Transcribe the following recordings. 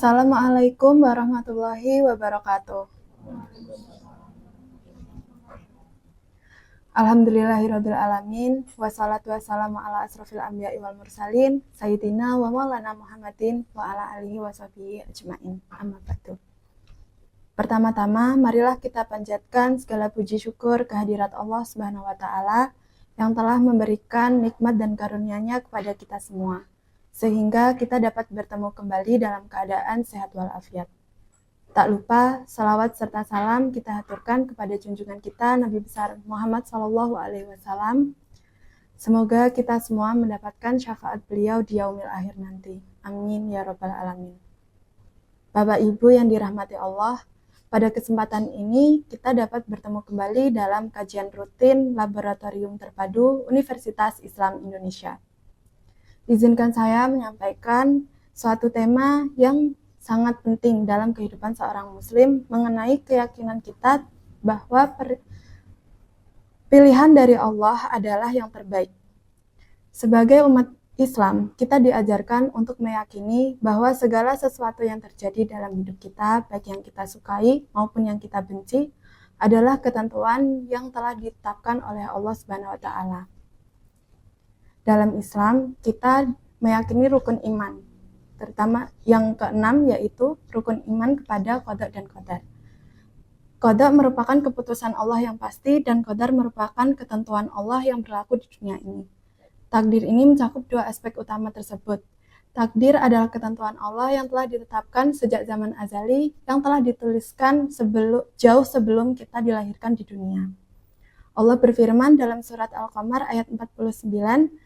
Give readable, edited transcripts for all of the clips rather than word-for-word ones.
Assalamualaikum warahmatullahi wabarakatuh. Alhamdulillahirabbil alamin, wassalatu wassalamu ala asrofil anbiya'i wal mursalin, sayyidina wa maulana Muhammadin wa ala alihi washabihi ajmain. Amma ba'du. Pertama-tama, marilah kita panjatkan segala puji syukur kehadirat Allah Subhanahu wa taala yang telah memberikan nikmat dan karunia-Nya kepada kita semua, sehingga kita dapat bertemu kembali dalam keadaan sehat walafiat. Tak lupa, salawat serta salam kita haturkan kepada junjungan kita Nabi besar Muhammad SAW. Semoga kita semua mendapatkan syafaat beliau di yaumil akhir nanti. Amin ya rabbal alamin. Bapak Ibu yang dirahmati Allah, pada kesempatan ini kita dapat bertemu kembali dalam kajian rutin Laboratorium Terpadu Universitas Islam Indonesia. Izinkan saya menyampaikan suatu tema yang sangat penting dalam kehidupan seorang muslim mengenai keyakinan kita bahwa pilihan dari Allah adalah yang terbaik. Sebagai umat Islam, kita diajarkan untuk meyakini bahwa segala sesuatu yang terjadi dalam hidup kita, baik yang kita sukai maupun yang kita benci, adalah ketentuan yang telah ditetapkan oleh Allah Subhanahu wa taala. Dalam Islam, kita meyakini rukun iman, terutama yang keenam yaitu rukun iman kepada qada dan qadar. Qada merupakan keputusan Allah yang pasti dan qadar merupakan ketentuan Allah yang berlaku di dunia ini. Takdir ini mencakup dua aspek utama tersebut. Takdir adalah ketentuan Allah yang telah ditetapkan sejak zaman azali, yang telah dituliskan jauh sebelum kita dilahirkan di dunia. Allah berfirman dalam surat Al-Qamar ayat 49,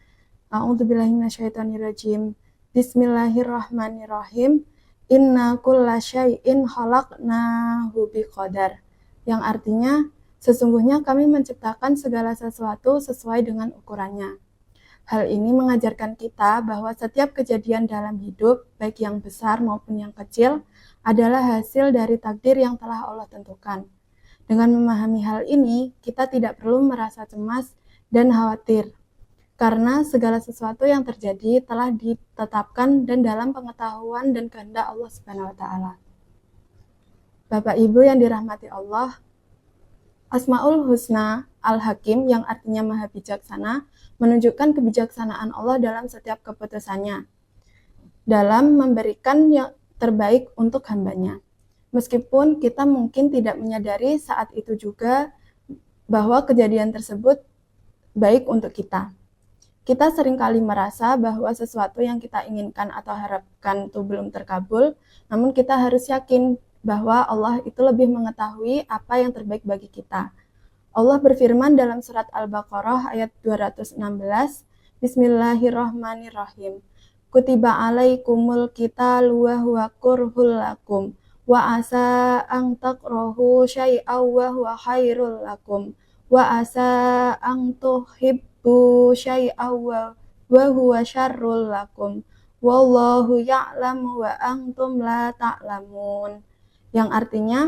A'udzubillahi minasyaitonirrajim. Bismillahirrahmanirrahim. Inna kulla syai'in khalaqnahu biqadar. Yang artinya, sesungguhnya kami menciptakan segala sesuatu sesuai dengan ukurannya. Hal ini mengajarkan kita bahwa setiap kejadian dalam hidup, baik yang besar maupun yang kecil, adalah hasil dari takdir yang telah Allah tentukan. Dengan memahami hal ini, kita tidak perlu merasa cemas dan khawatir, karena segala sesuatu yang terjadi telah ditetapkan dan dalam pengetahuan dan kehendak Allah Subhanahu wa taala. Bapak Ibu yang dirahmati Allah, Asmaul Husna Al-Hakim yang artinya Maha Bijaksana menunjukkan kebijaksanaan Allah dalam setiap keputusannya, dalam memberikan yang terbaik untuk hambanya. Meskipun kita mungkin tidak menyadari saat itu juga bahwa kejadian tersebut baik untuk kita. Kita seringkali merasa bahwa sesuatu yang kita inginkan atau harapkan itu belum terkabul, namun kita harus yakin bahwa Allah itu lebih mengetahui apa yang terbaik bagi kita. Allah berfirman dalam surat Al-Baqarah ayat 216, Bismillahirrahmanirrahim. Kutiba alaikumul qitalu wa huwa kurhul lakum wa asa an takrahu syai'aw wa huwa khairul lakum wa asa an tuhibbu syai'aw wa huwa syarrul lakum wallahu ya'lamu wa antum la ta'lamun. Yang artinya,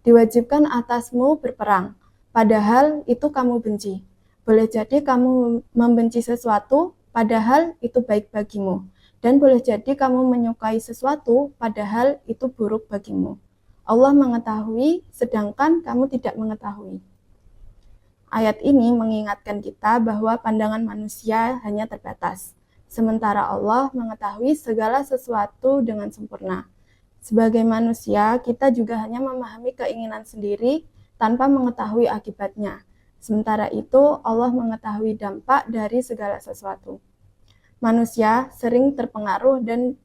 diwajibkan atasmu berperang, padahal itu kamu benci. Boleh jadi kamu membenci sesuatu, padahal itu baik bagimu. Dan boleh jadi kamu menyukai sesuatu, padahal itu buruk bagimu. Allah mengetahui, sedangkan kamu tidak mengetahui. Ayat ini mengingatkan kita bahwa pandangan manusia hanya terbatas, sementara Allah mengetahui segala sesuatu dengan sempurna. Sebagai manusia, kita juga hanya memahami keinginan sendiri tanpa mengetahui akibatnya. Sementara itu, Allah mengetahui dampak dari segala sesuatu. Manusia sering terpengaruh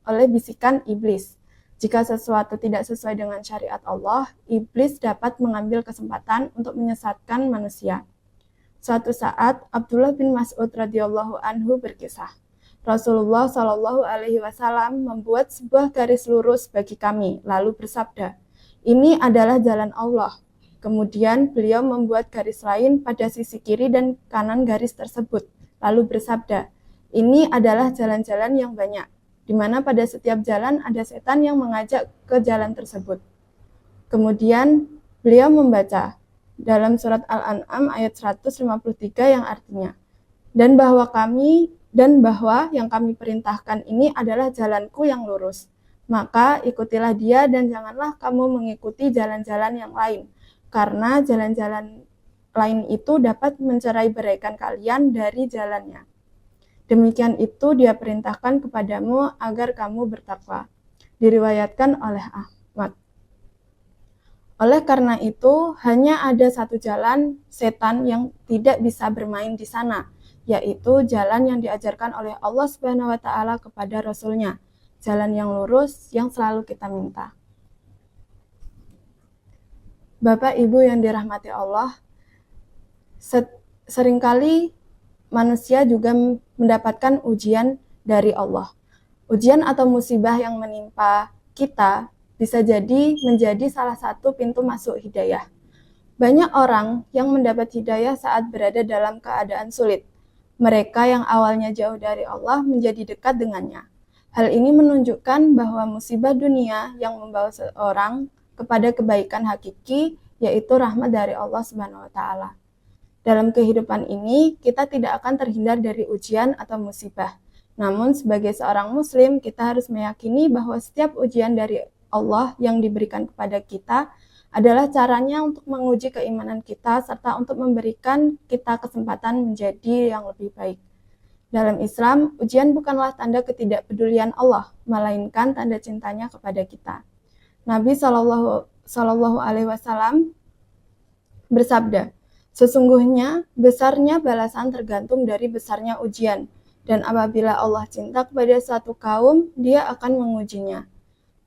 oleh bisikan iblis. Jika sesuatu tidak sesuai dengan syariat Allah, iblis dapat mengambil kesempatan untuk menyesatkan manusia. Suatu saat, Abdullah bin Mas'ud radhiyallahu anhu berkisah, Rasulullah Shallallahu alaihi wasallam membuat sebuah garis lurus bagi kami, lalu bersabda, "Ini adalah jalan Allah." Kemudian beliau membuat garis lain pada sisi kiri dan kanan garis tersebut, lalu bersabda, "Ini adalah jalan-jalan yang banyak, di mana pada setiap jalan ada setan yang mengajak ke jalan tersebut." Kemudian beliau membaca dalam surat Al-An'am ayat 153 yang artinya, dan bahwa yang kami perintahkan ini adalah jalanku yang lurus. Maka ikutilah dia dan janganlah kamu mengikuti jalan-jalan yang lain, karena jalan-jalan lain itu dapat mencerai-beraikan kalian dari jalannya. Demikian itu dia perintahkan kepadamu agar kamu bertakwa. Diriwayatkan oleh Ahmad. Oleh karena itu, hanya ada satu jalan setan yang tidak bisa bermain di sana, yaitu jalan yang diajarkan oleh Allah Subhanahu wa Ta'ala kepada Rasul-Nya, jalan yang lurus yang selalu kita minta. Bapak Ibu yang dirahmati Allah, seringkali manusia juga mendapatkan ujian dari Allah. Ujian atau musibah yang menimpa kita bisa jadi menjadi salah satu pintu masuk hidayah. Banyak orang yang mendapat hidayah saat berada dalam keadaan sulit. Mereka yang awalnya jauh dari Allah menjadi dekat dengannya. Hal ini menunjukkan bahwa musibah dunia yang membawa seorang kepada kebaikan hakiki, yaitu rahmat dari Allah Subhanahu wa Ta'ala. Dalam kehidupan ini, kita tidak akan terhindar dari ujian atau musibah. Namun, sebagai seorang Muslim, kita harus meyakini bahwa setiap ujian dari Allah yang diberikan kepada kita adalah caranya untuk menguji keimanan kita serta untuk memberikan kita kesempatan menjadi yang lebih baik. Dalam Islam, ujian bukanlah tanda ketidakpedulian Allah, melainkan tanda cintanya kepada kita. Nabi Shallallahu Alaihi Wasallam bersabda, "Sesungguhnya besarnya balasan tergantung dari besarnya ujian, dan apabila Allah cinta kepada suatu kaum, Dia akan mengujinya.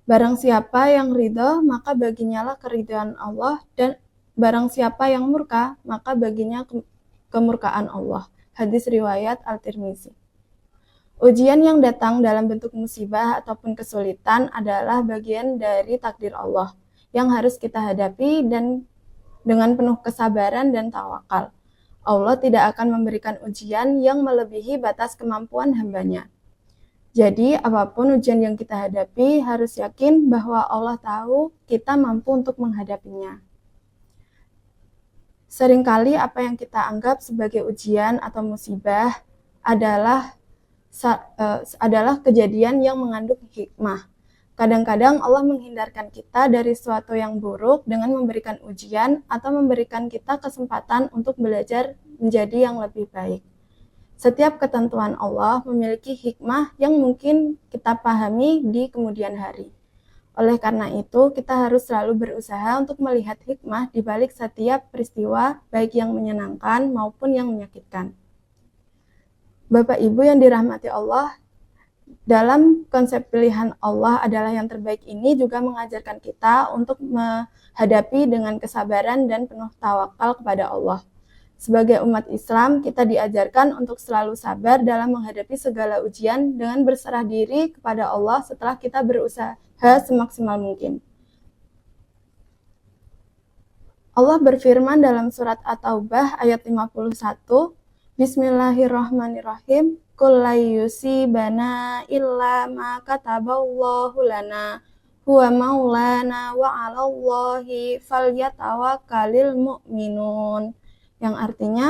Barang siapa yang ridho, maka baginya lah keridhaan Allah, dan barang siapa yang murka, maka baginya kemurkaan Allah." Hadis riwayat Al-Tirmizi. Ujian yang datang dalam bentuk musibah ataupun kesulitan adalah bagian dari takdir Allah yang harus kita hadapi dan dengan penuh kesabaran dan tawakal. Allah tidak akan memberikan ujian yang melebihi batas kemampuan hamba-Nya. Jadi, apapun ujian yang kita hadapi, harus yakin bahwa Allah tahu kita mampu untuk menghadapinya. Seringkali apa yang kita anggap sebagai ujian atau musibah adalah kejadian yang mengandung hikmah. Kadang-kadang Allah menghindarkan kita dari sesuatu yang buruk dengan memberikan ujian atau memberikan kita kesempatan untuk belajar menjadi yang lebih baik. Setiap ketentuan Allah memiliki hikmah yang mungkin kita pahami di kemudian hari. Oleh karena itu, kita harus selalu berusaha untuk melihat hikmah di balik setiap peristiwa, baik yang menyenangkan maupun yang menyakitkan. Bapak Ibu yang dirahmati Allah, dalam konsep pilihan Allah adalah yang terbaik ini juga mengajarkan kita untuk menghadapi dengan kesabaran dan penuh tawakal kepada Allah. Sebagai umat Islam, kita diajarkan untuk selalu sabar dalam menghadapi segala ujian dengan berserah diri kepada Allah setelah kita berusaha semaksimal mungkin. Allah berfirman dalam surat At-Taubah ayat 51, Bismillahirrahmanirrahim, Qul la yusibana illa ma kataballahu lana huwa maulana wa 'alallahi falyatawakkalul mu'minun. Yang artinya,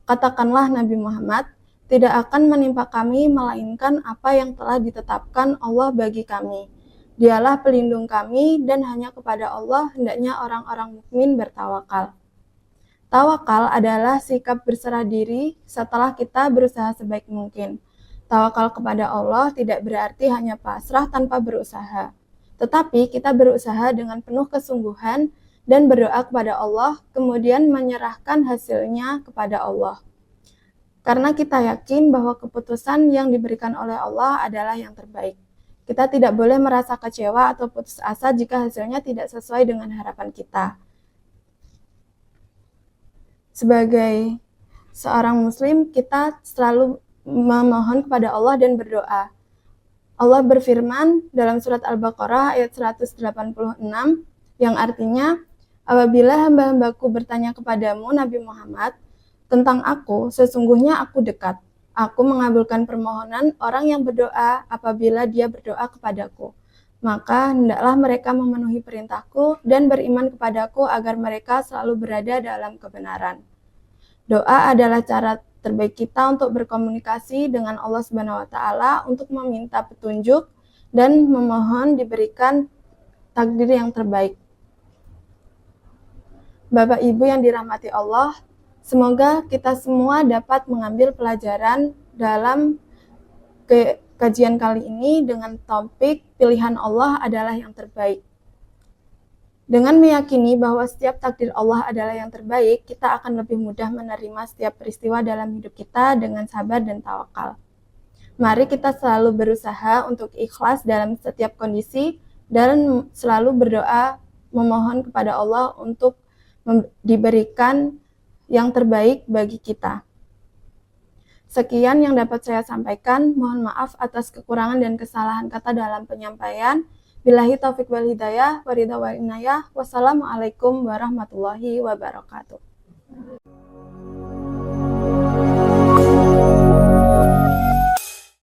katakanlah Nabi Muhammad, tidak akan menimpa kami melainkan apa yang telah ditetapkan Allah bagi kami. Dialah pelindung kami dan hanya kepada Allah hendaknya orang-orang mukmin bertawakal. Tawakal adalah sikap berserah diri setelah kita berusaha sebaik mungkin. Tawakal kepada Allah tidak berarti hanya pasrah tanpa berusaha, tetapi kita berusaha dengan penuh kesungguhan dan berdoa kepada Allah, kemudian menyerahkan hasilnya kepada Allah. Karena kita yakin bahwa keputusan yang diberikan oleh Allah adalah yang terbaik. Kita tidak boleh merasa kecewa atau putus asa jika hasilnya tidak sesuai dengan harapan kita. Sebagai seorang Muslim, kita selalu memohon kepada Allah dan berdoa. Allah berfirman dalam surat Al-Baqarah ayat 186, yang artinya, apabila hamba-hambaku bertanya kepadamu, Nabi Muhammad, tentang aku, sesungguhnya aku dekat. Aku mengabulkan permohonan orang yang berdoa apabila dia berdoa kepadaku. Maka hendaklah mereka memenuhi perintahku dan beriman kepadaku agar mereka selalu berada dalam kebenaran. Doa adalah cara terbaik kita untuk berkomunikasi dengan Allah Subhanahu wa Ta'ala untuk meminta petunjuk dan memohon diberikan takdir yang terbaik. Bapak Ibu yang dirahmati Allah, semoga kita semua dapat mengambil pelajaran dalam kajian kali ini dengan topik pilihan Allah adalah yang terbaik. Dengan meyakini bahwa setiap takdir Allah adalah yang terbaik, kita akan lebih mudah menerima setiap peristiwa dalam hidup kita dengan sabar dan tawakal. Mari kita selalu berusaha untuk ikhlas dalam setiap kondisi dan selalu berdoa memohon kepada Allah untuk diberikan yang terbaik bagi kita. Sekian yang dapat saya sampaikan. Mohon maaf atas kekurangan dan kesalahan kata dalam penyampaian. Billahi taufiq wal hidayah, waridha wal inayah. Wassalamualaikum warahmatullahi wabarakatuh.